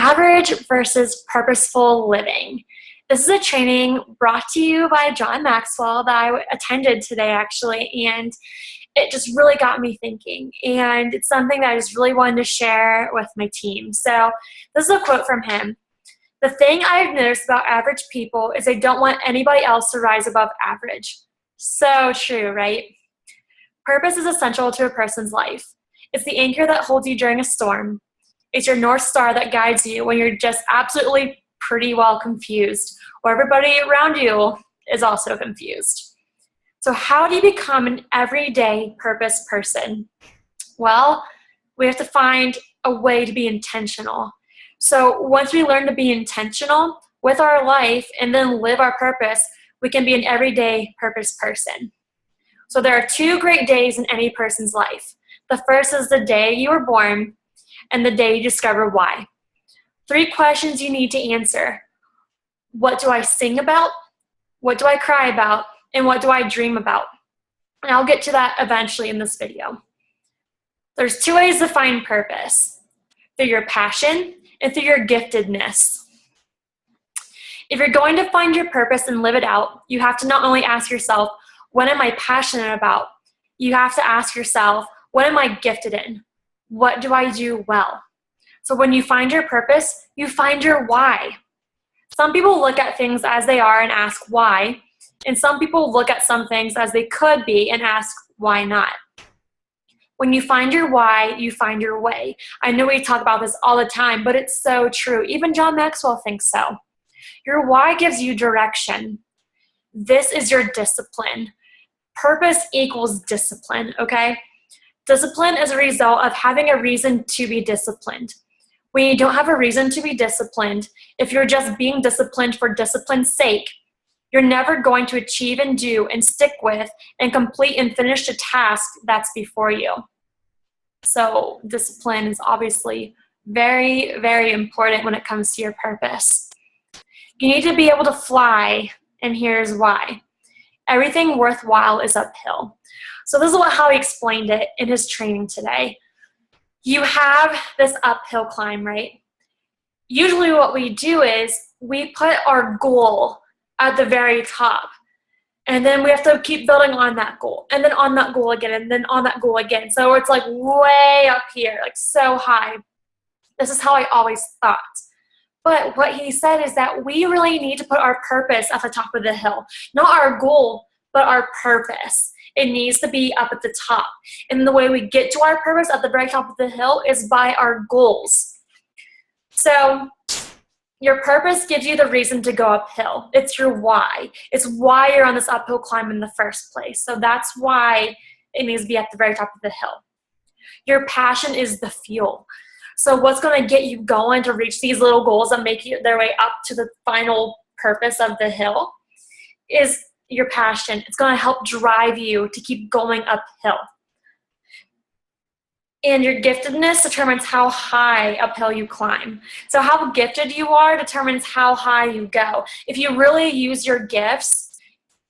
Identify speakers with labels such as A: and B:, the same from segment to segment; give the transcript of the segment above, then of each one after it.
A: average versus purposeful living. This is a training brought to you by John Maxwell that I attended today, actually, and it just really got me thinking. And it's something that I just really wanted to share with my team. So this is a quote from him. "The thing I've noticed about average people is they don't want anybody else to rise above average." So true, right? Purpose is essential to a person's life. It's the anchor that holds you during a storm. It's your North Star that guides you when you're just absolutely pretty well confused, or everybody around you is also confused. So how do you become an everyday purpose person? Well, we have to find a way to be intentional. So once we learn to be intentional with our life and then live our purpose, we can be an everyday purpose person. So there are 2 great days in any person's life. The first is the day you were born and the day you discover why. 3 questions you need to answer. What do I sing about? What do I cry about? And what do I dream about? And I'll get to that eventually in this video. There's 2 ways to find purpose: through your passion and through your giftedness. If you're going to find your purpose and live it out, you have to not only ask yourself, what am I passionate about? You have to ask yourself, what am I gifted in? What do I do well? So when you find your purpose, you find your why. Some people look at things as they are and ask why, and some people look at some things as they could be and ask why not. When you find your why, you find your way. I know we talk about this all the time, but it's so true. Even John Maxwell thinks so. Your why gives you direction. This is your discipline. Purpose equals discipline, okay? Discipline is a result of having a reason to be disciplined. When you don't have a reason to be disciplined, if you're just being disciplined for discipline's sake, you're never going to achieve and do and stick with and complete and finish the task that's before you. So discipline is obviously very, very important when it comes to your purpose. You need to be able to fly, and here's why. Everything worthwhile is uphill. So this is how he explained it in his training today. You have this uphill climb, right? Usually what we do is we put our goal at the very top, and then we have to keep building on that goal, and then on that goal again, and then on that goal again. So it's like way up here, like so high. This is how I always thought. But what he said is that we really need to put our purpose at the top of the hill. Not our goal, but our purpose. It needs to be up at the top. And the way we get to our purpose at the very top of the hill is by our goals. So your purpose gives you the reason to go uphill. It's your why. It's why you're on this uphill climb in the first place. So that's why it needs to be at the very top of the hill. Your passion is the fuel. So what's going to get you going to reach these little goals and make their way up to the final purpose of the hill is your passion. It's going to help drive you to keep going uphill. And your giftedness determines how high uphill you climb. So how gifted you are determines how high you go. If you really use your gifts,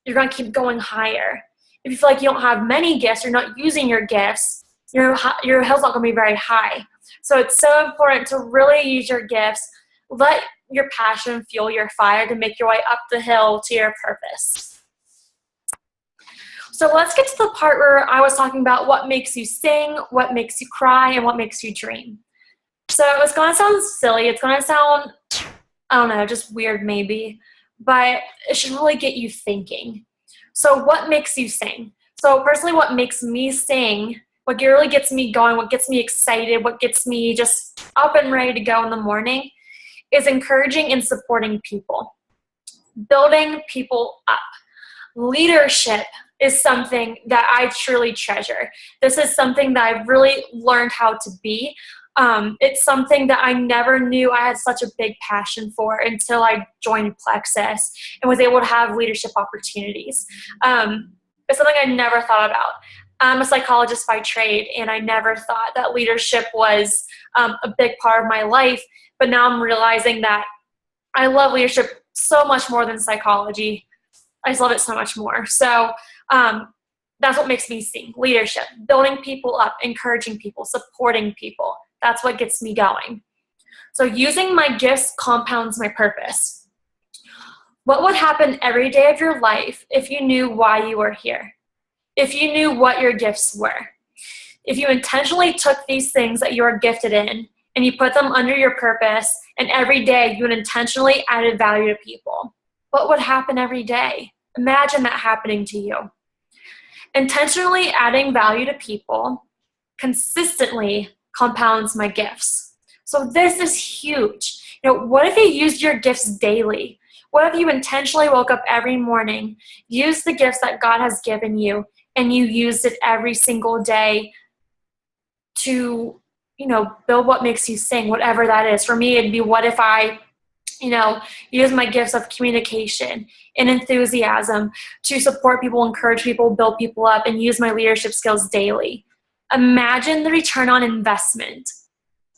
A: you're going to keep going higher. If you feel like you don't have many gifts, you're not using your gifts, your hill's not going to be very high. So it's so important to really use your gifts. Let your passion fuel your fire to make your way up the hill to your purpose. So let's get to the part where I was talking about what makes you sing, what makes you cry, and what makes you dream. So it's going to sound silly. It's going to sound, I don't know, just weird maybe, but it should really get you thinking. So what makes you sing? So personally, what makes me sing, what really gets me going, what gets me excited, what gets me just up and ready to go in the morning is encouraging and supporting people, building people up. Leadership is something that I truly treasure. This is something that I've really learned how to be. It's something that I never knew I had such a big passion for until I joined Plexus and was able to have leadership opportunities. It's something I never thought about. I'm a psychologist by trade, and I never thought that leadership was a big part of my life, but now I'm realizing that I love leadership so much more than psychology. I just love it so much more. So that's what makes me sing. Leadership, building people up, encouraging people, supporting people. That's what gets me going. So using my gifts compounds my purpose. What would happen every day of your life if you knew why you were here? If you knew what your gifts were? If you intentionally took these things that you are gifted in and you put them under your purpose, and every day you intentionally added value to people, what would happen every day? Imagine that happening to you. Intentionally adding value to people consistently compounds my gifts. So this is huge. What if you used your gifts daily? What if you intentionally woke up every morning, used the gifts that God has given you, and you used it every single day to, build what makes you sing, whatever that is. For me, it'd be, what if I, use my gifts of communication and enthusiasm to support people, encourage people, build people up, and use my leadership skills daily. Imagine the return on investment.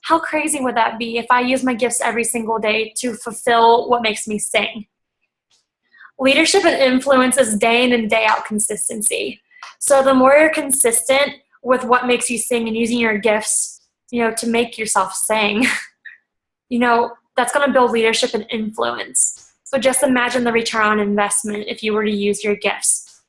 A: How crazy would that be if I use my gifts every single day to fulfill what makes me sing? Leadership and influence is day in and day out consistency. So the more you're consistent with what makes you sing and using your gifts, to make yourself sing, that's going to build leadership and influence. So just imagine the return on investment if you were to use your gifts.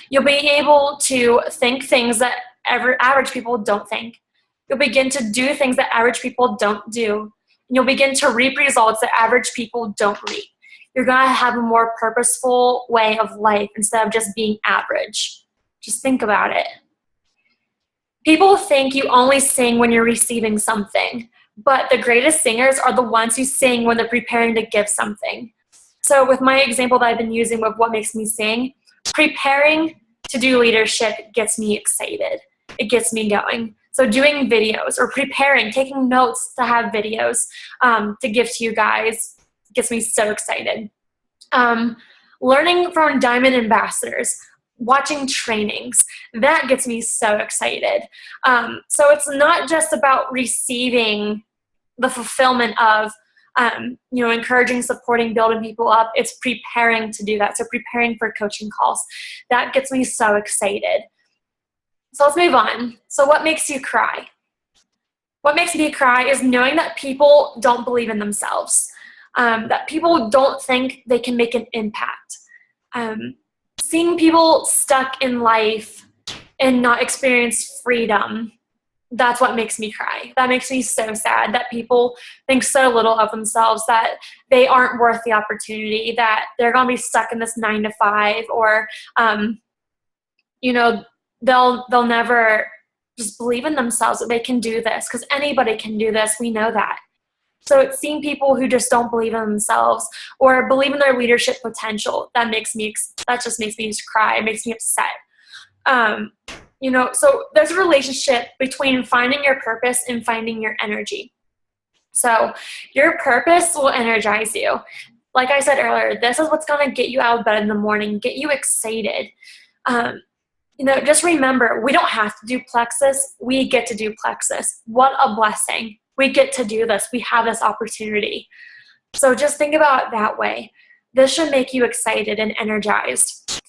A: You'll be able to think things that average people don't think. You'll begin to do things that average people don't do. And you'll begin to reap results that average people don't reap. You're going to have a more purposeful way of life instead of just being average. Just think about it. People think you only sing when you're receiving something, but the greatest singers are the ones who sing when they're preparing to give something. So with my example that I've been using with what makes me sing, preparing to do leadership gets me excited. It gets me going. So doing videos or preparing, taking notes to have videos to give to you guys gets me so excited. Learning from Diamond Ambassadors, watching trainings, that gets me so excited. So it's not just about receiving the fulfillment of, encouraging, supporting, building people up. It's preparing to do that. So preparing for coaching calls, that gets me so excited. So let's move on. So what makes you cry? What makes me cry is knowing that people don't believe in themselves, that people don't think they can make an impact. Seeing people stuck in life and not experience freedom, that's what makes me cry. That makes me so sad that people think so little of themselves, that they aren't worth the opportunity, that they're going to be stuck in this 9 to 5, or, they'll never just believe in themselves that they can do this, because anybody can do this. We know that. So it's seeing people who just don't believe in themselves or believe in their leadership potential that just makes me cry. It makes me upset. So there's a relationship between finding your purpose and finding your energy. So your purpose will energize you. Like I said earlier, this is what's going to get you out of bed in the morning, get you excited. Just remember, we don't have to do plexus. We get to do plexus. What a blessing. We get to do this. We have this opportunity. So just think about it that way. This should make you excited and energized.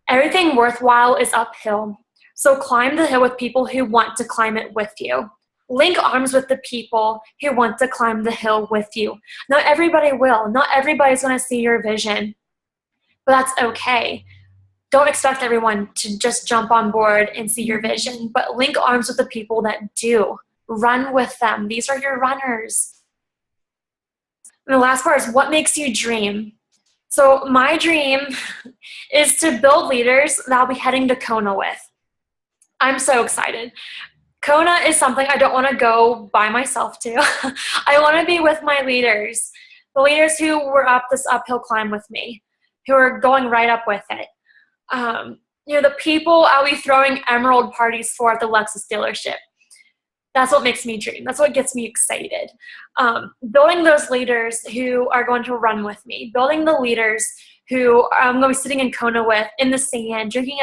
A: Everything worthwhile is uphill. So climb the hill with people who want to climb it with you. Link arms with the people who want to climb the hill with you. Not everybody will. Not everybody's going to see your vision. But that's okay. Don't expect everyone to just jump on board and see your vision, but link arms with the people that do. Run with them. These are your runners. And the last part is, what makes you dream? So my dream is to build leaders that I'll be heading to Kona with. I'm so excited. Kona is something I don't want to go by myself to. I want to be with my leaders, the leaders who were up this uphill climb with me, who are going right up with it. The people I'll be throwing emerald parties for at the Lexus dealership. That's what makes me dream. That's what gets me excited. Building those leaders who are going to run with me. Building the leaders who I'm going to be sitting in Kona with in the sand, drinking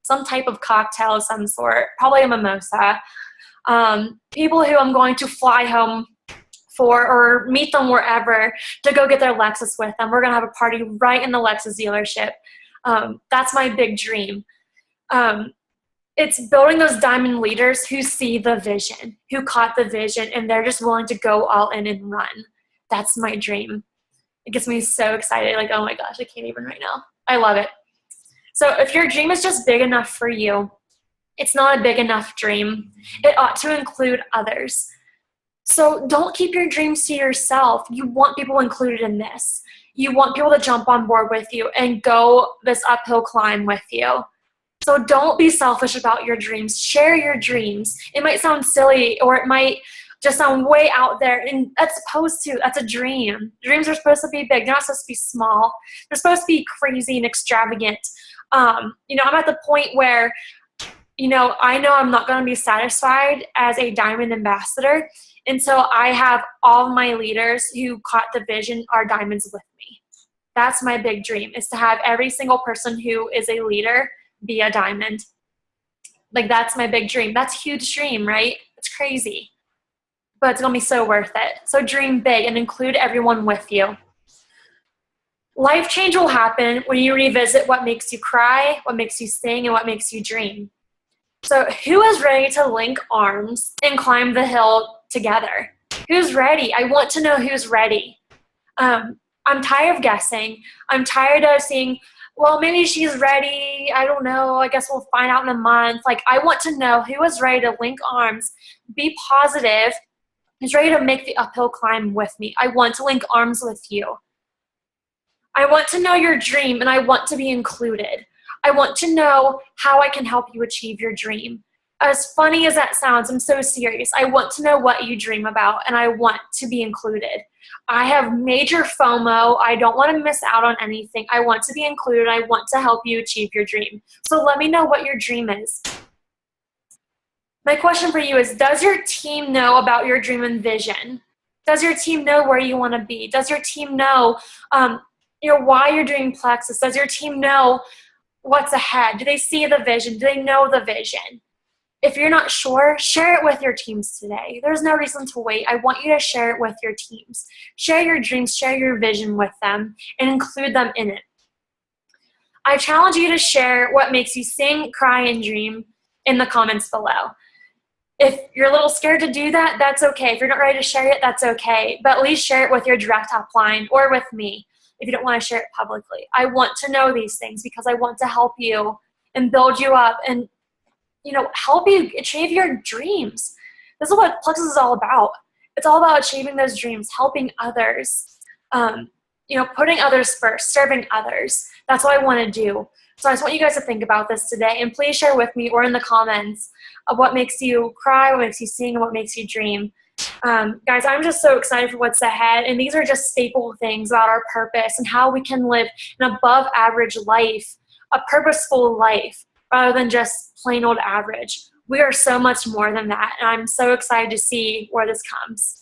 A: some type of cocktail of some sort, probably a mimosa. People who I'm going to fly home for or meet them wherever to go get their Lexus with them. We're going to have a party right in the Lexus dealership. That's my big dream. It's building those diamond leaders who see the vision, who caught the vision, and they're just willing to go all in and run. That's my dream. It gets me so excited. Like, oh my gosh, I can't even right now. I love it. So if your dream is just big enough for you, it's not a big enough dream. It ought to include others. So don't keep your dreams to yourself. You want people included in this. You want people to jump on board with you and go this uphill climb with you. So don't be selfish about your dreams. Share your dreams. It might sound silly, or it might just sound way out there, and that's a dream. Dreams are supposed to be big. They're not supposed to be small. They're supposed to be crazy and extravagant. I'm at the point where, I know I'm not going to be satisfied as a diamond ambassador. And so I have all of my leaders who caught the vision are diamonds with me. That's my big dream, is to have every single person who is a leader be a diamond. Like, that's my big dream. That's a huge dream, right? It's crazy, but it's going to be so worth it. So dream big and include everyone with you. Life change will happen when you revisit what makes you cry, what makes you sing, and what makes you dream. So who is ready to link arms and climb the hill together? Who's ready? I want to know who's ready. I'm tired of guessing. I'm tired of seeing, well, maybe she's ready. I don't know. I guess we'll find out in a month. Like, I want to know who is ready to link arms, be positive, who's ready to make the uphill climb with me. I want to link arms with you. I want to know your dream, and I want to be included. I want to know how I can help you achieve your dream. As funny as that sounds, I'm so serious. I want to know what you dream about, and I want to be included. I have major FOMO. I don't want to miss out on anything. I want to be included. I want to help you achieve your dream. So let me know what your dream is. My question for you is, does your team know about your dream and vision? Does your team know where you want to be? Does your team know why you're doing Plexus? Does your team know what's ahead? Do they see the vision? Do they know the vision? If you're not sure, share it with your teams today. There's no reason to wait. I want you to share it with your teams. Share your dreams, share your vision with them, and include them in it. I challenge you to share what makes you sing, cry, and dream in the comments below. If you're a little scared to do that, that's okay. If you're not ready to share it, that's okay. But at least share it with your direct upline or with me if you don't want to share it publicly. I want to know these things because I want to help you and build you up and help you achieve your dreams. This is what Plexus is all about. It's all about achieving those dreams, helping others, putting others first, serving others. That's what I want to do. So I just want you guys to think about this today, and please share with me or in the comments of what makes you cry, what makes you sing, and what makes you dream. Guys, I'm just so excited for what's ahead, and these are just staple things about our purpose and how we can live an above average life, a purposeful life, rather than just plain old average. We are so much more than that, and I'm so excited to see where this comes.